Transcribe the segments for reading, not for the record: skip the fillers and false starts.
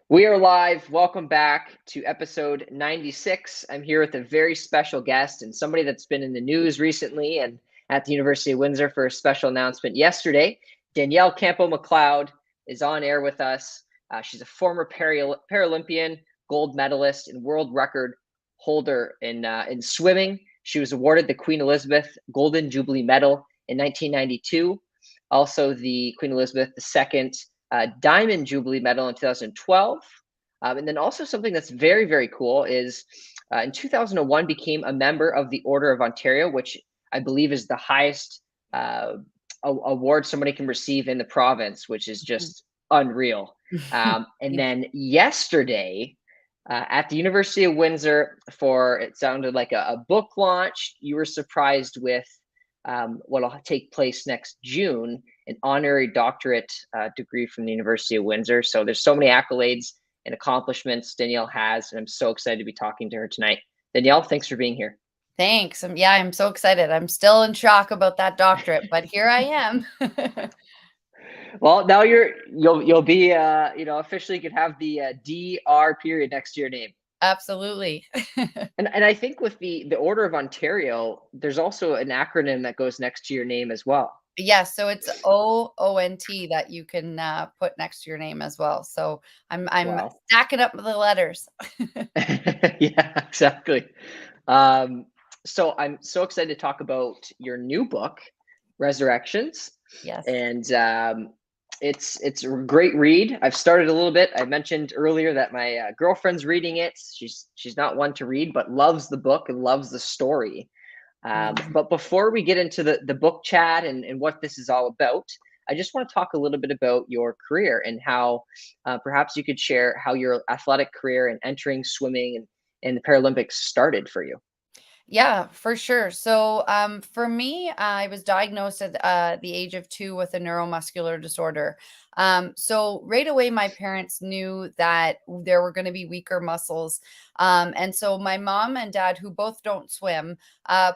We are live. Welcome back to episode 96. I'm here with a very special guest and somebody that's been in the news recently and at the University of Windsor for a special announcement yesterday. Danielle Campo McLeod is on air with us. She's a former Paralympian, gold medalist, and world record holder in swimming. She was awarded the Queen Elizabeth Golden Jubilee Medal in 1992. Also, the Queen Elizabeth II Diamond Jubilee Medal in 2012. And then also something that's very, very cool is in 2001 became a member of the Order of Ontario, which I believe is the highest award somebody can receive in the province, which is just unreal. And then yesterday at the University of Windsor for, it sounded like a book launch, you were surprised with what will take place next June, an honorary doctorate degree from the University of Windsor. So there's so many accolades and accomplishments Danielle has, and I'm so excited to be talking to her tonight. Danielle, thanks for being here. Thanks. Yeah, I'm so excited. I'm still in shock about that doctorate, but here I am. Well, now you'll be officially could have the DR period next to your name. Absolutely. And I think with the Order of Ontario, there's also an acronym that goes next to your name as well. Yes, so it's OONT that you can put next to your name as well. So I'm Wow. stacking up the letters. Yeah, exactly. So I'm so excited to talk about your new book, Resurrections. Yes. And it's a great read. I've started a little bit. I mentioned earlier that my girlfriend's reading it. She's not one to read, but loves the book and loves the story. But before we get into the book chat and what this is all about, I just want to talk a little bit about your career and how perhaps you could share how your athletic career and entering swimming and the Paralympics started for you. Yeah, for sure. So, for me, I was diagnosed at the age of 2 with a neuromuscular disorder. So right away, my parents knew that there were going to be weaker muscles. And so my mom and dad, who both don't swim,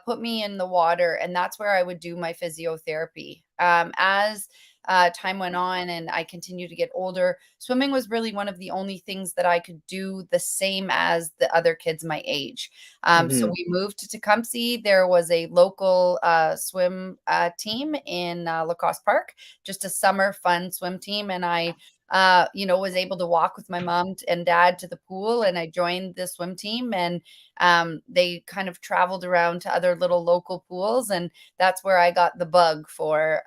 put me in the water, and that's where I would do my physiotherapy. As time went on and I continued to get older, swimming was really one of the only things that I could do the same as the other kids my age. So Hmm. we moved to Tecumseh. There was a local swim team in Lacoste Park, just a summer fun swim team. And I was able to walk with my mom and dad to the pool, and I joined the swim team, and they kind of traveled around to other little local pools, and that's where I got the bug for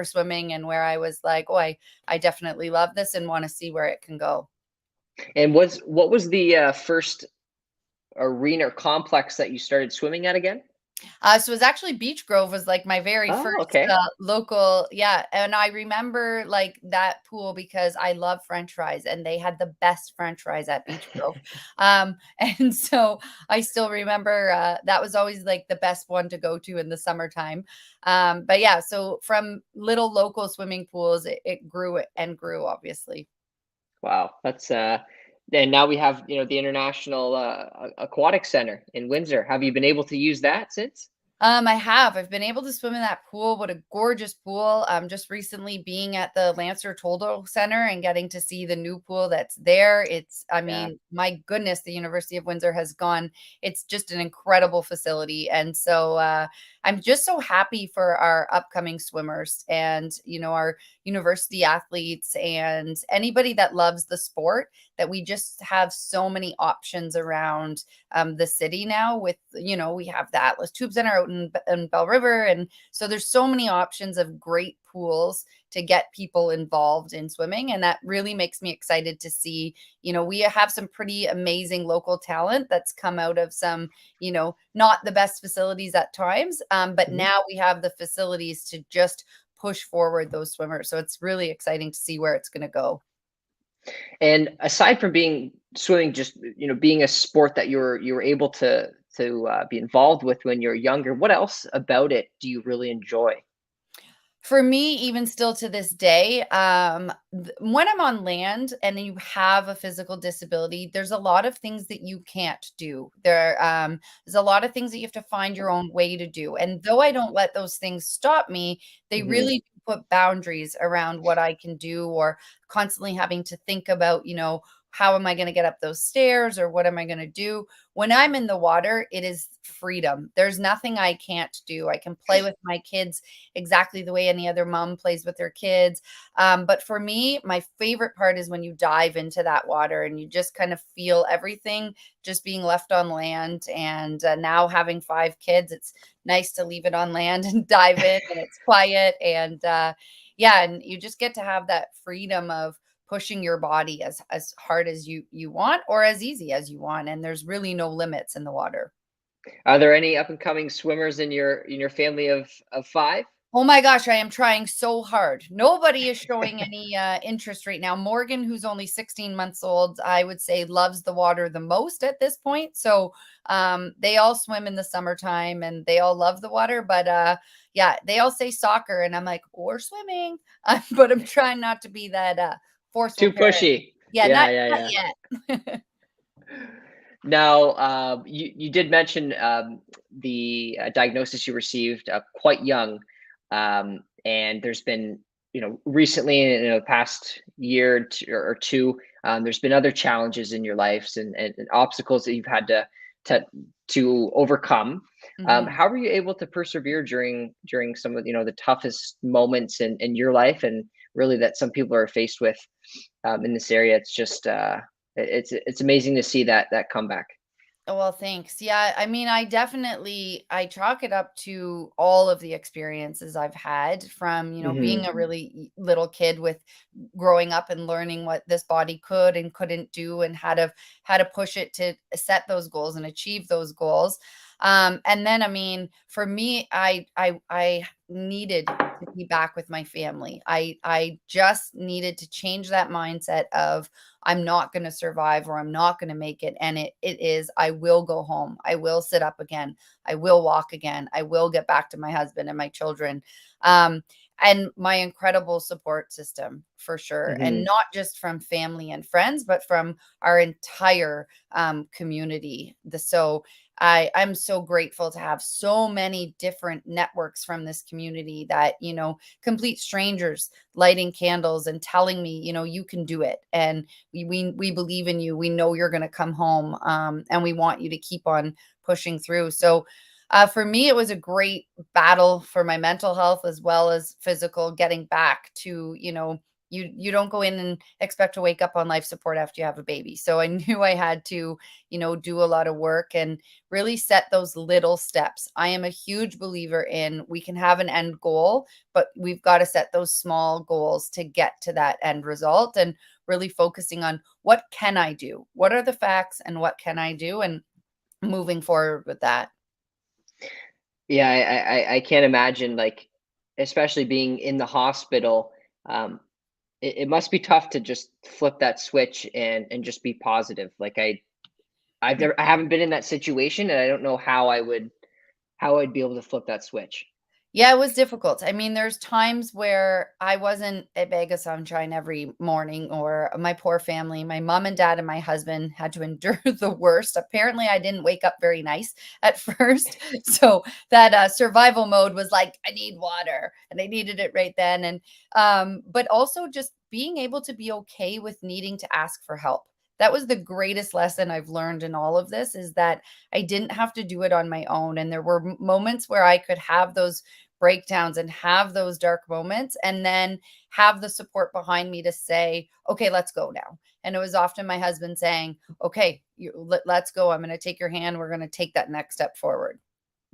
swimming, and where I was like, oh, I definitely love this and want to see where it can go. And what was the first arena or complex that you started swimming at again? So it was actually Beach Grove was like my very Oh, first okay. local, yeah. And I remember like that pool because I love French fries, and they had the best French fries at Beach Grove. And so I still remember that was always like the best one to go to in the summertime. But yeah, so from little local swimming pools, it grew and grew, obviously. Wow, that's and now we have, the International Aquatic Center in Windsor. Have you been able to use that since? I have. I've been able to swim in that pool. What a gorgeous pool. Just recently being at the Lancer Toldo Center and getting to see the new pool that's there. I Yeah. mean, my goodness, the University of Windsor has gone. It's just an incredible facility. And so I'm just so happy for our upcoming swimmers and, our university athletes and anybody that loves the sport, that we just have so many options around the city now with, we have the Atlas Tube Center out in Bell River. And so there's so many options of great pools to get people involved in swimming. And that really makes me excited to see, we have some pretty amazing local talent that's come out of some, not the best facilities at times. But Mhm. now we have the facilities to just push forward those swimmers. So it's really exciting to see where it's going to go. And aside from being swimming, just being a sport that you were able to be involved with when you're younger, what else about it do you really enjoy? For me, even still to this day, when I'm on land and you have a physical disability, there's a lot of things that you can't do. There's a lot of things that you have to find your own way to do. And though I don't let those things stop me, they Hmm. really do put boundaries around what I can do or constantly having to think about, how am I going to get up those stairs or what am I going to do? When I'm in the water, it is freedom. There's nothing I can't do. I can play with my kids exactly the way any other mom plays with their kids. But for me, my favorite part is when you dive into that water and you just kind of feel everything just being left on land. And now having 5 kids, it's nice to leave it on land and dive in, and it's quiet. And yeah, and you just get to have that freedom of pushing your body as hard as you want or as easy as you want, and there's really no limits in the water. Are there any up and coming swimmers in your family of five? Oh my gosh, I am trying so hard. Nobody is showing any interest right now. Morgan, who's only 16 months old, I would say loves the water the most at this point. So they all swim in the summertime and they all love the water. But yeah, they all say soccer, and I'm like, or swimming. But I'm trying not to be that forceful Too parent. pushy. Yeah, Yeah, not yeah, yet. Now, you did mention the diagnosis you received quite young, and there's been, recently in the past year or two, there's been other challenges in your lives and obstacles that you've had to to overcome. Mhm. How were you able to persevere during some of the toughest moments in your life, and really that some people are faced with in this area? It's just it's amazing to see that comeback. Oh, well, thanks. Yeah, I mean, I chalk it up to all of the experiences I've had from, being Hmm. a really little kid with growing up and learning what this body could and couldn't do and how to push it to set those goals and achieve those goals. And then I mean, for me, I needed to be back with my family. I just needed to change that mindset of I'm not going to survive or I'm not going to make it. And it is, I will go home. I will sit up again. I will walk again. I will get back to my husband and my children. Um, and my incredible support system for sure. And Hmm. not just from family and friends, but from our entire community. I'm so grateful to have so many different networks from this community that, complete strangers lighting candles and telling me, you can do it. And we believe in you. We know you're going to come home, and we want you to keep on pushing through. So for me, it was a great battle for my mental health as well as physical, getting back to, you don't go in and expect to wake up on life support after you have a baby. So I knew I had to, do a lot of work and really set those little steps. I am a huge believer in we can have an end goal, but we've got to set those small goals to get to that end result, and really focusing on what can I do? What are the facts and what can I do? And moving forward with that. Yeah, I can't imagine, like, especially being in the hospital. It must be tough to just flip that switch and just be positive. Like I haven't been in that situation, and I don't know how I'd be able to flip that switch. Yeah, it was difficult. I mean, there's times where I wasn't a bag of sunshine every morning, or my poor family, my mom and dad and my husband had to endure the worst. Apparently, I didn't wake up very nice at first. So that survival mode was like, I need water, and I needed it right then. And but also just being able to be okay with needing to ask for help. That was the greatest lesson I've learned in all of this, is that I didn't have to do it on my own. And there were moments where I could have those breakdowns and have those dark moments, and then have the support behind me to say, okay, let's go now. And it was often my husband saying, okay, let's go. I'm going to take your hand. We're going to take that next step forward.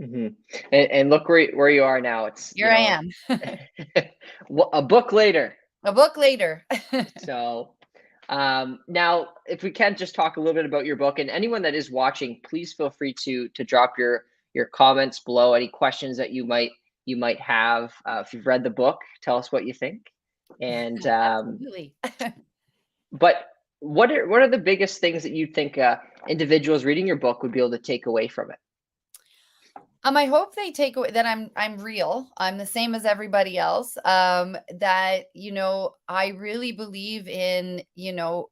Hmm. And look where you are now. It's Here I am. a book later. A book later. So now, if we can just talk a little bit about your book, and anyone that is watching, please feel free to drop your comments below. Any questions that you might have. If you've read the book, tell us what you think. And Absolutely. but what are the biggest things that you think individuals reading your book would be able to take away from it? I hope they take away that I'm real. I'm the same as everybody else. That I really believe in.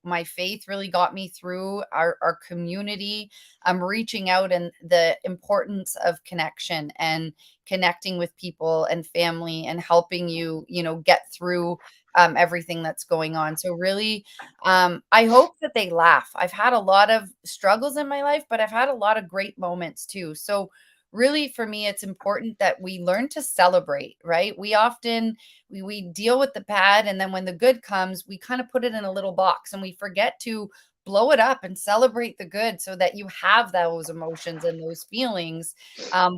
My faith really got me through our community. I'm reaching out, and the importance of connection and connecting with people and family and helping you, get through everything that's going on. So really, I hope that they laugh. I've had a lot of struggles in my life, but I've had a lot of great moments too. So really for me, it's important that we learn to celebrate, right? We often we deal with the bad, and then when the good comes, we kind of put it in a little box and we forget to blow it up and celebrate the good so that you have those emotions and those feelings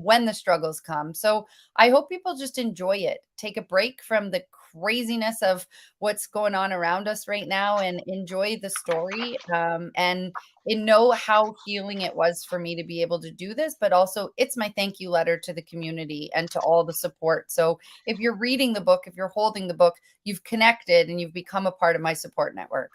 when the struggles come. So I hope people just enjoy it, take a break from the craziness of what's going on around us right now and enjoy the story, and know how healing it was for me to be able to do this. But also, it's my thank you letter to the community and to all the support. So if you're reading the book, if you're holding the book, you've connected and you've become a part of my support network.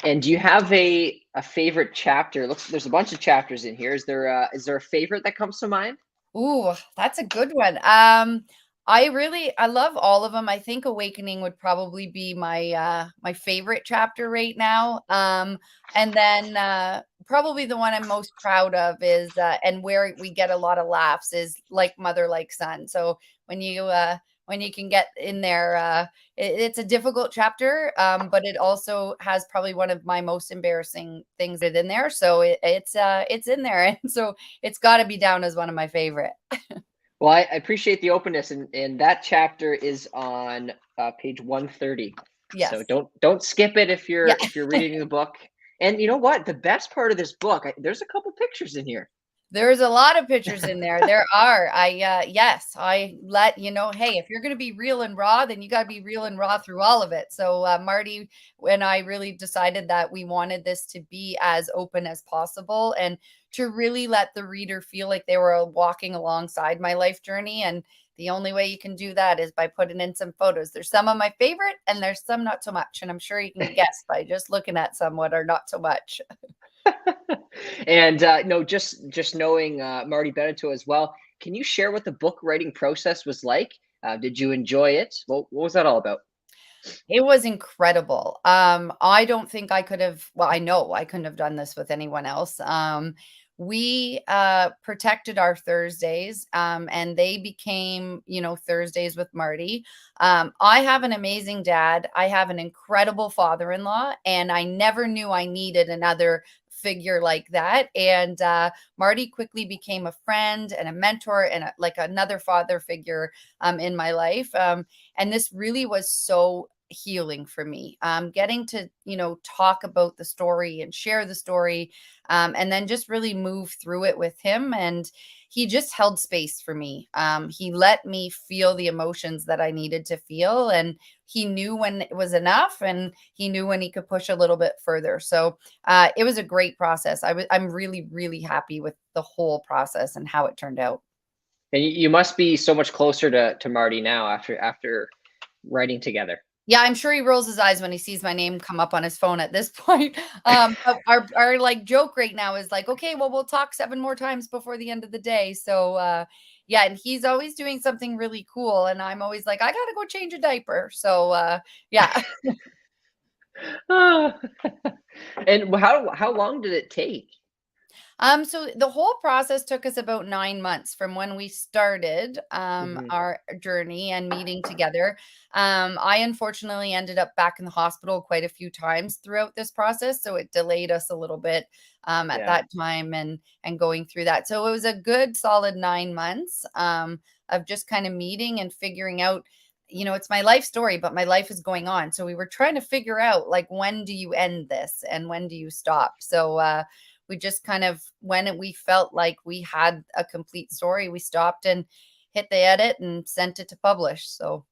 And do you have a favorite chapter? Looks there's a bunch of chapters in here. Is there a favorite that comes to mind? Ooh, that's a good one. I love all of them. I think Awakening would probably be my favorite chapter right now. And then probably the one I'm most proud of is and where we get a lot of laughs is Like Mother Like Son. So when you can get in there, it's a difficult chapter, but it also has probably one of my most embarrassing things in there. So it's in there, and so it's got to be down as one of my favorite. Well, I appreciate the openness, and that chapter is on page 130. So Yes. don't skip it Yeah. if you're reading the book. And you know what? The best part of this book, there's a couple pictures in here. There's a lot of pictures in there. There are. Yes, I let you know, hey, if you're going to be real and raw, then you got to be real and raw through all of it. So Marty and I really decided that we wanted this to be as open as possible and to really let the reader feel like they were walking alongside my life journey. And the only way you can do that is by putting in some photos. There's some of my favorite and there's some not so much. And I'm sure you can guess by just looking at some what are not so much. And no, just knowing Marty Beneteau as well. Can you share what the book writing process was like? Did you enjoy it? What was that all about? It was incredible. I don't think I could have, well, I know I couldn't have done this with anyone else. We protected our Thursdays, and they became, Thursdays with Marty. I have an amazing dad. I have an incredible father-in-law, and I never knew I needed another figure like that. And Marty quickly became a friend and a mentor and like another father figure in my life. And this really was so healing for me, getting to talk about the story and share the story, and then just really move through it with him. And he just held space for me. He let me feel the emotions that I needed to feel, and he knew when it was enough, and he knew when he could push a little bit further. So it was a great process. I'm really, really happy with the whole process and how it turned out. And you must be so much closer to Marty now after writing together. Yeah, I'm sure he rolls his eyes when he sees my name come up on his phone at this point. But our like joke right now is like, okay, well, we'll talk 7 more times before the end of the day. So yeah, and he's always doing something really cool, and I'm always like, I gotta go change a diaper. So yeah. Ah. And how long did it take? So the whole process took us about 9 months from when we started Mhm. our journey and meeting together. I unfortunately ended up back in the hospital quite a few times throughout this process, so it delayed us a little bit at Yeah. that time and going through that. So it was a good solid 9 months of just kind of meeting and figuring out. It's my life story, but my life is going on. So we were trying to figure out, like, when do you end this and when do you stop? So we just kind of, when we felt like we had a complete story, we stopped and hit the edit and sent it to publish. So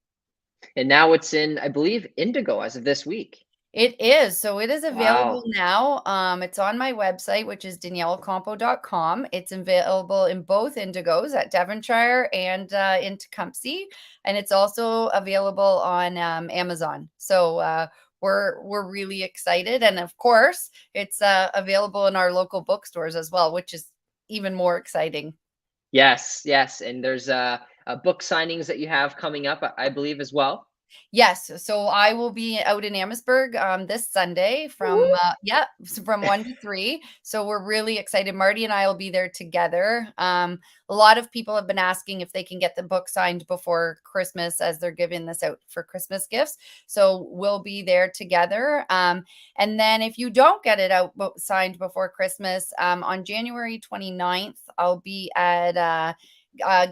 And now it's in, I believe, Indigo as of this week. it is. So it is available Wow. now. It's on my website, which is daniellecampo.com. It's available in both Indigos at Devonshire and in Tecumseh. And it's also available on Amazon. So we're really excited. And of course, it's available in our local bookstores as well, which is even more exciting. Yes, yes. And there's book signings that you have coming up, I believe, as well. Yes, so I will be out in Amherstburg this Sunday from Woo! from 1 to 3. So we're really excited. Marty and I will be there together. A lot of people have been asking if they can get the book signed before Christmas, as they're giving this out for Christmas gifts. So we'll be there together. And then if you don't get it out signed before Christmas, on January 29th, I'll be at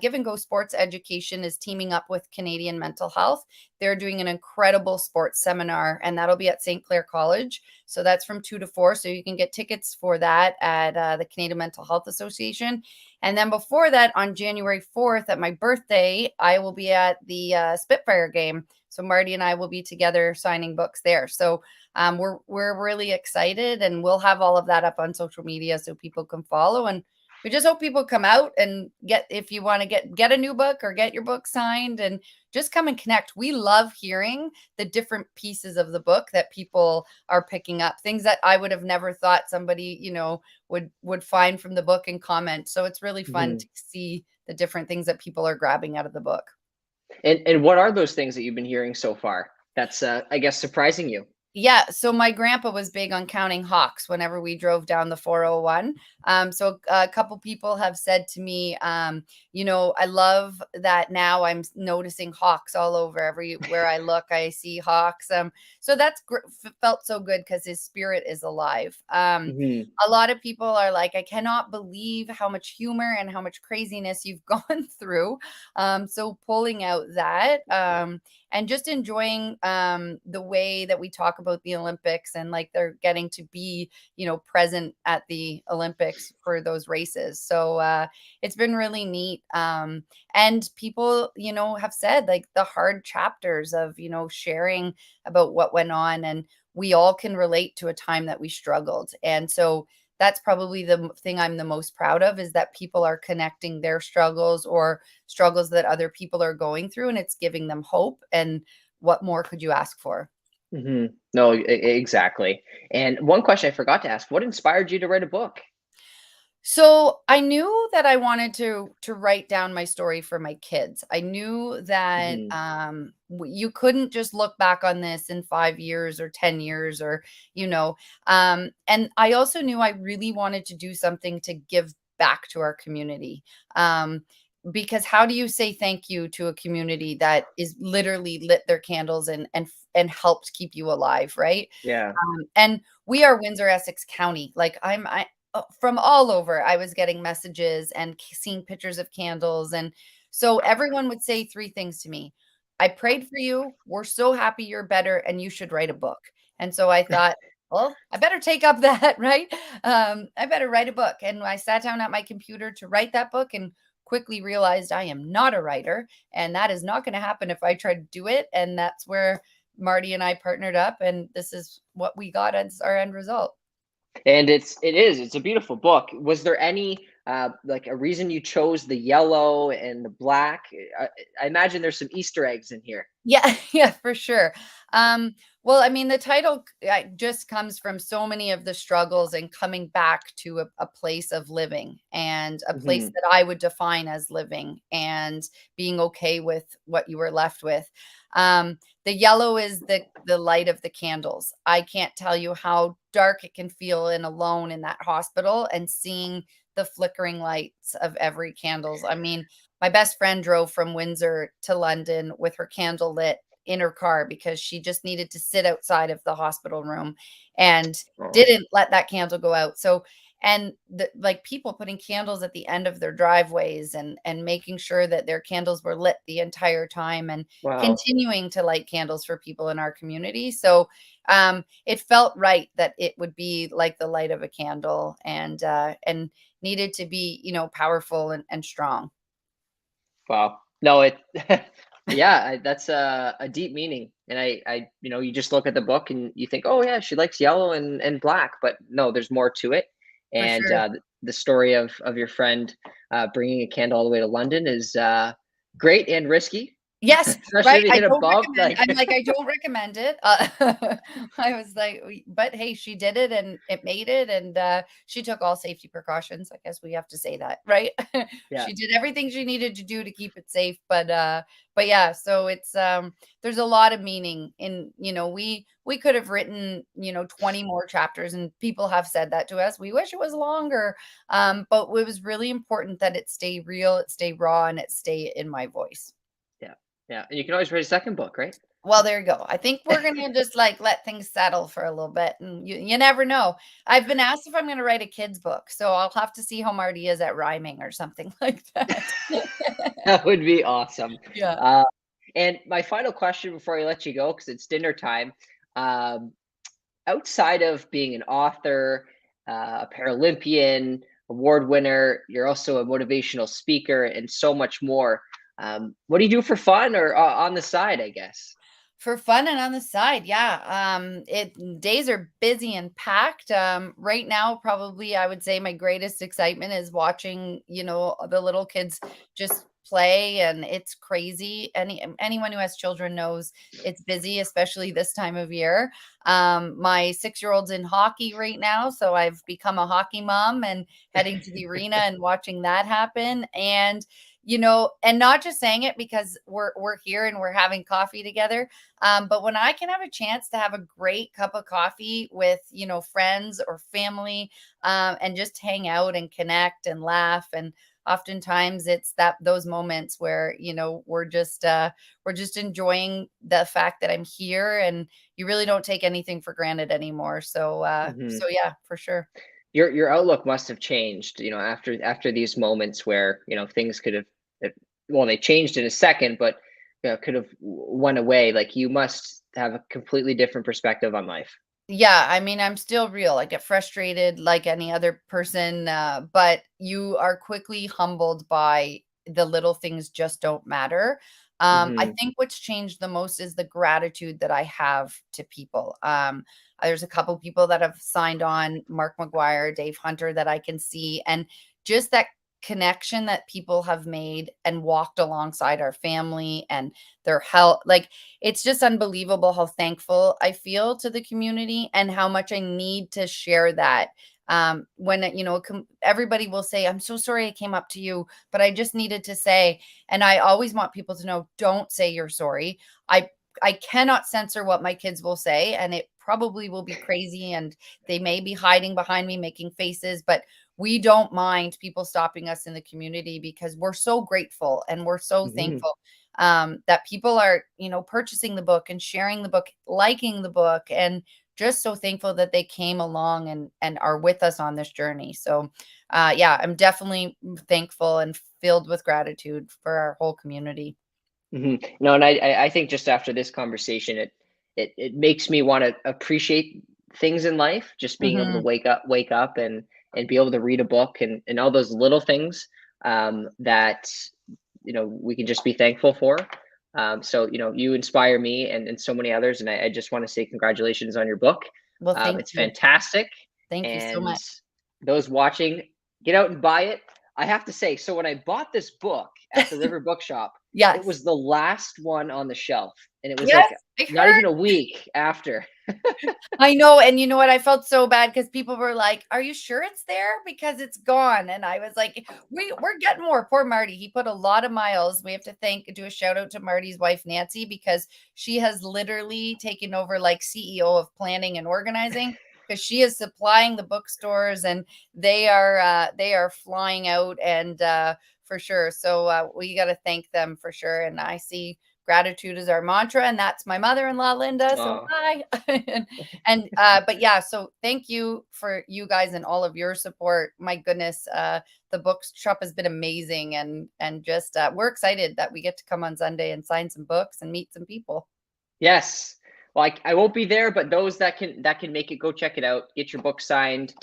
Give and Go Sports Education is teaming up with Canadian Mental Health. They're doing an incredible sports seminar, and that'll be at St. Clair College. So that's from 2 to 4. So you can get tickets for that at the Canadian Mental Health Association. And then before that, on January 4th, at my birthday, I will be at the Spitfire game. So Marty and I will be together signing books there. So we're really excited, and we'll have all of that up on social media so people can follow. And we just hope people come out and if you want to get a new book or get your book signed, and just come and connect. We love hearing the different pieces of the book that people are picking up, things that I would have never thought somebody, would find from the book and comment. So it's really fun Mhm. to see the different things that people are grabbing out of the book. And what are those things that you've been hearing so far that's, I guess, surprising you? Yeah, so my grandpa was big on counting hawks whenever we drove down the 401. So a couple people have said to me, I love that now I'm noticing hawks all over. Everywhere I look, I see hawks. So that's felt so good because his spirit is alive. Mhm. A lot of people are like, I cannot believe how much humor and how much craziness you've gone through. So pulling out that. And just enjoying the way that we talk about the Olympics, and like they're getting to be, present at the Olympics for those races. So it's been really neat. And people, have said like the hard chapters of, sharing about what went on, and we all can relate to a time that we struggled. And so that's probably the thing I'm the most proud of, is that people are connecting their struggles or struggles that other people are going through, and it's giving them hope. And what more could you ask for? Mhm. No, exactly. And one question I forgot to ask, what inspired you to write a book? So I knew that I wanted to write down my story for my kids. I knew that Mhm. you couldn't just look back on this in 5 years or 10 years, or and I also knew I really wanted to do something to give back to our community. Because how do you say thank you to a community that is literally lit their candles and helped keep you alive, right? Yeah. And we are Windsor Essex County. Like from all over, I was getting messages and seeing pictures of candles. And so everyone would say three things to me. I prayed for you. We're so happy you're better, and you should write a book. And so I thought, well, I better take up that, right? I better write a book. And I sat down at my computer to write that book, and quickly realized I am not a writer, and that is not going to happen if I try to do it. And that's where Marty and I partnered up, and this is what we got as our end result. And it's a beautiful book. Was there any like a reason you chose the yellow and the black? I imagine there's some Easter eggs in here. Yeah, yeah, for sure. Well, I mean, the title just comes from so many of the struggles and coming back to a place of living, and a place Mhm. that I would define as living, and being okay with what you were left with. The yellow is the light of the candles. I can't tell you how dark it can feel and alone in that hospital, and seeing the flickering lights of every candles. I mean, my best friend drove from Windsor to London with her candle lit in her car because she just needed to sit outside of the hospital room, and Oh, didn't let that candle go out. So, and like people putting candles at the end of their driveways, and making sure that their candles were lit the entire time, and wow. continuing to light candles for people in our community. So it felt right that it would be like the light of a candle, and needed to be, powerful and strong. Wow. No, yeah, that's a deep meaning. And you just look at the book and you think, oh yeah, she likes yellow and black, but no, there's more to it. For And sure. the story of your friend bringing a candle all the way to London is great and risky. Yes, Especially right? if you I hit a don't bump, recommend like I'm like, "I don't recommend it." I was like, "We" but hey, she did it and it made it, and, she took all safety precautions. I guess we have to say that, right? yeah, She did everything she needed to do to keep it safe, but yeah, so it's, there's a lot of meaning in, we could have written, 20 more chapters, and people have said that to us. We wish it was longer, but it was really important that it stay real, it stay raw, and it stay in my voice. yeah, yeah. And you can always write a second book, right? Well, there you go. I think we're gonna just, like, let things settle for a little bit, and you never know. I've been asked if I'm gonna write a kid's book, so I'll have to see how Marty is at rhyming or something like that. That would be awesome. Yeah. Uh, and my final question before I let you go, because it's dinner time. Um, Outside of being an author, a Paralympian, award winner, you're also a motivational speaker and so much more. What do you do for fun or on the side, I guess? For fun and on the side, yeah. It days are busy and packed. Right now, probably I would say my greatest excitement is watching, the little kids just play, and it's crazy. Anyone who has children knows it's busy, especially this time of year. My 6-year-old's in hockey right now, so I've become a hockey mom and heading to the arena and watching that happen. And not just saying it because we're here and we're having coffee together, but when I can have a chance to have a great cup of coffee with, friends or family, and just hang out and connect and laugh. And oftentimes it's those moments where, we're just enjoying the fact that I'm here, and you really don't take anything for granted anymore. So Mhm. so yeah, for sure. Your outlook must have changed, after these moments where, things could have, uh, well, they changed in a second, but could have went away. Like you must have a completely different perspective on life. Yeah, I mean, I'm still real. I get frustrated like any other person, but you are quickly humbled by the little things just don't matter. I Hmm. think what's changed the most is the gratitude that I have to people. There's a couple people that have signed on, Mark McGuire, Dave Hunter, that I can see, and just that connection that people have made and walked alongside our family and their health. Like, it's just unbelievable how thankful I feel to the community and how much I need to share that. When everybody will say, "I'm so sorry I came up to you, but I just needed to say," and I always want people to know, don't say you're sorry. I I cannot censor what my kids will say, and it probably will be crazy, and they may be hiding behind me making faces, but we don't mind people stopping us in the community because we're so grateful and we're so Hmm. thankful, that people are, purchasing the book and sharing the book, liking the book, and just so thankful that they came along and are with us on this journey. So, yeah, I'm definitely thankful and filled with gratitude for our whole community. Hmm. No, and I think just after this conversation, it makes me want to appreciate things in life. Just being able to Mhm. wake up and be able to read a book and all those little things, that we can just be thankful for. So you inspire me and so many others, and I just want to say congratulations on your book. Well, thank It's you. fantastic, Thank you so and much. those watching, get out and buy it. I have to say, so when I bought this book at the River Bookshop, it Yes. was the last one on the shelf, and it was Yes, like I not heard. even a week after. I know, and you know what? I felt so bad because people were like, "Are you sure it's there? Because it's gone." And I was like, We're getting more." Poor Marty. He put a lot of miles. We have to do a shout out to Marty's wife, Nancy, because she has literally taken over like CEO of planning and organizing, because she is supplying the bookstores, and they are flying out, and for sure. So we got to thank them for sure. And I see gratitude is our mantra, and that's my mother-in-law, Linda. So Oh, hi. And but yeah, so thank you for you guys and all of your support. My goodness, the bookshop has been amazing, and just we're excited that we get to come on Sunday and sign some books and meet some people. yes. Well, I won't be there, but those that can make it, go check it out. Get your book signed.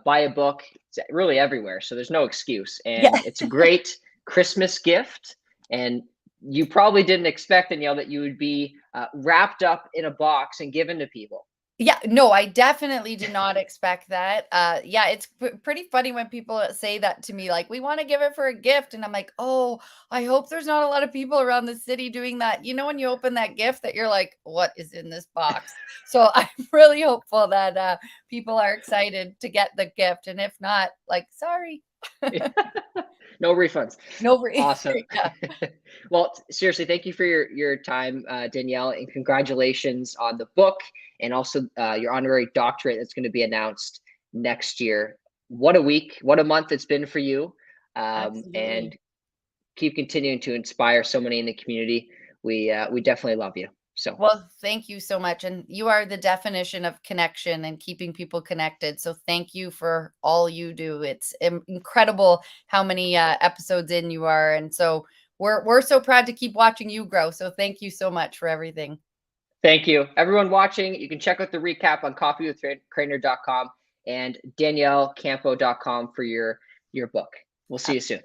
Buy a book. It's really everywhere, so there's no excuse. Yeah. And it's a great Christmas gift. And you probably didn't expect, Danielle, that you would be wrapped up in a box and given to people. Yeah, no, I definitely did not expect that. Yeah, it's pretty funny when people say that to me, like, we want to give it for a gift. And I'm like, oh, I hope there's not a lot of people around the city doing that. You know, when you open that gift that you're like, what is in this box? So I'm really hopeful that people are excited to get the gift. And if not, like, sorry. No refunds. No, Awesome. yeah. Well, seriously, thank you for your time, Danielle, and congratulations on the book and also your honorary doctorate that's going to be announced next year. What a week, what a month it's been for you, and Absolutely. keep continuing to inspire so many in the community. We definitely love you. So Well, thank you so much. And you are the definition of connection and keeping people connected. So thank you for all you do. It's incredible how many episodes in you are. And so we're so proud to keep watching you grow. So thank you so much for everything. thank you, everyone watching. You can check out the recap on coffeewithcrainer.com and daniellecampo.com for your book. We'll see you soon.